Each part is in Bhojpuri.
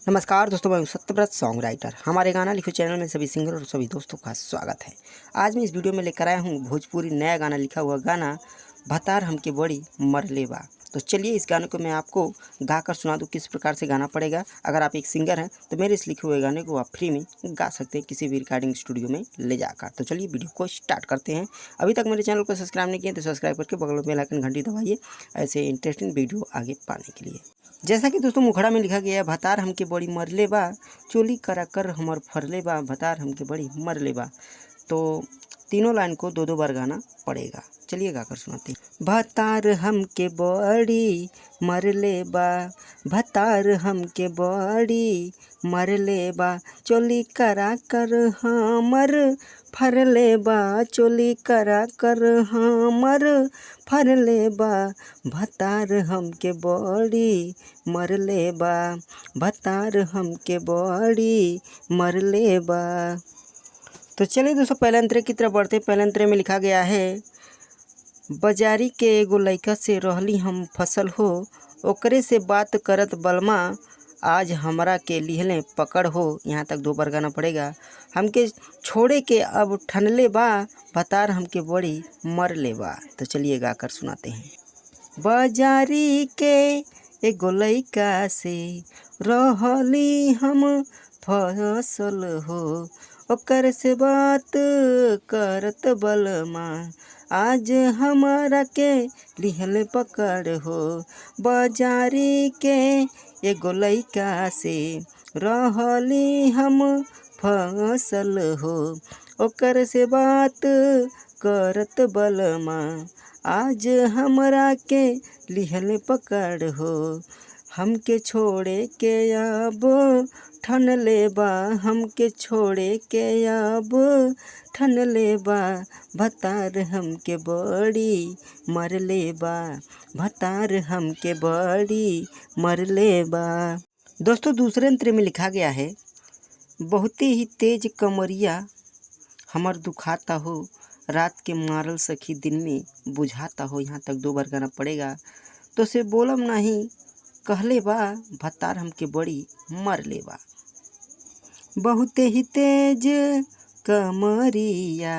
नमस्कार दोस्तों, मैं हूं सत्यव्रत सॉन्ग राइटर। हमारे गाना लिखो चैनल में सभी सिंगर और सभी दोस्तों का स्वागत है। आज मैं इस वीडियो में लेकर आया हूं भोजपुरी नया गाना, लिखा हुआ गाना भतार हमके बड़ी मरले बा। तो चलिए इस गाने को मैं आपको गाकर सुना दूं किस प्रकार से गाना पड़ेगा। अगर आप एक सिंगर हैं तो मेरे इस लिखे हुए गाने को आप फ्री में गा सकते हैं किसी भी रिकॉर्डिंग स्टूडियो में ले जाकर। तो चलिए वीडियो को स्टार्ट करते हैं। अभी तक मेरे चैनल को सब्सक्राइब नहीं किया तो सब्सक्राइब करके बगल में बेल आइकन घंटी दबाइए ऐसे इंटरेस्टिंग वीडियो आगे पाने के लिए। जैसा कि दोस्तों मुखड़ा में लिखा गया है, भतार हमके बड़ी मरले बा, चोली करा कर हमर फरले बा, भतार हमके बड़ी मरले बा। तो तीनों लाइन को दो दो बार गाना पड़ेगा। चलिए गाकर सुनाते हैं। भतार हमके बड़ी मरले बा, भतार हमके बड़ी मरले बा, चोली करा कर हमर फरले बा, चोली करा कर हमर फरले बा, भतार हमके बड़ी मरले बा, भतार हमके बड़ी मरले बा। तो चलिए दोस्तों पहले अंतरे की तरफ बढ़ते। पहले अंतरे में लिखा गया है, बाजारी के एगो लइका से रहली हम फसल हो, ओकरे से बात करत बलमा, आज हमरा के लिहले पकड़ हो। यहाँ तक दो बार गाना पड़ेगा। हमके छोड़े के अब ठनले बा, भतार हमके बड़ी मरले बा। तो चलिए गाकर सुनाते हैं। बाजारी के एगो लइका से रहली हम फसल हो, ओकर से बात करत बलमा, आज हमारा के लिहले पकड़ हो। बाजारी के एगो लइका से रहली हम फसल हो, ओकर से बात करत बलमा, आज हमरा के लिहले पकड़ हो। हमके छोड़े के अब ठनले बा, हमके छोड़े के अब ठनले बा, भतार हमके बड़ी मरले बा, भतार हमके बड़ी मरले बा। दोस्तों दूसरे अंतरे में लिखा गया है, बहुत ही तेज कमरिया हमर दुखाता हो, रात के मारल सखी दिन में बुझाता हो। यहाँ तक दो बार गाना पड़ेगा। तो से बोलम नहीं कहले बा, भतार हमके बड़ी मरले बा। बहुत ही तेज कमरिया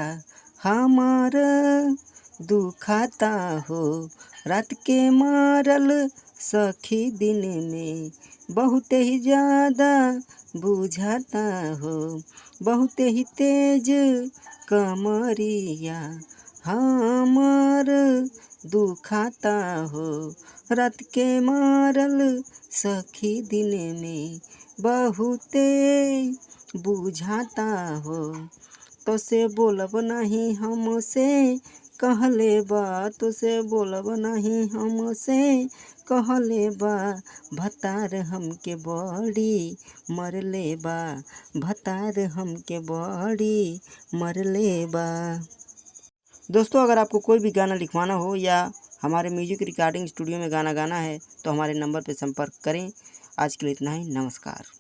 हमार दुखाता हो, रात के मारल सखी दिन में बहुत ही ज़्यादा बुझाता हो। बहुत ही तेज कमरिया हमार दुखाता हो, रात के मारल सखी दिन में बहुते बुझाता हो। तो से बोलब नहीं हमसे कहले बा, तो से बोलब नहीं हमसे कहले बा, भतार हमके बड़ी मरले बा, भतार हमके बड़ी मरले बा। दोस्तों अगर आपको कोई भी गाना लिखवाना हो या हमारे म्यूजिक रिकॉर्डिंग स्टूडियो में गाना गाना है तो हमारे नंबर पर संपर्क करें। आज के लिए इतना ही। नमस्कार।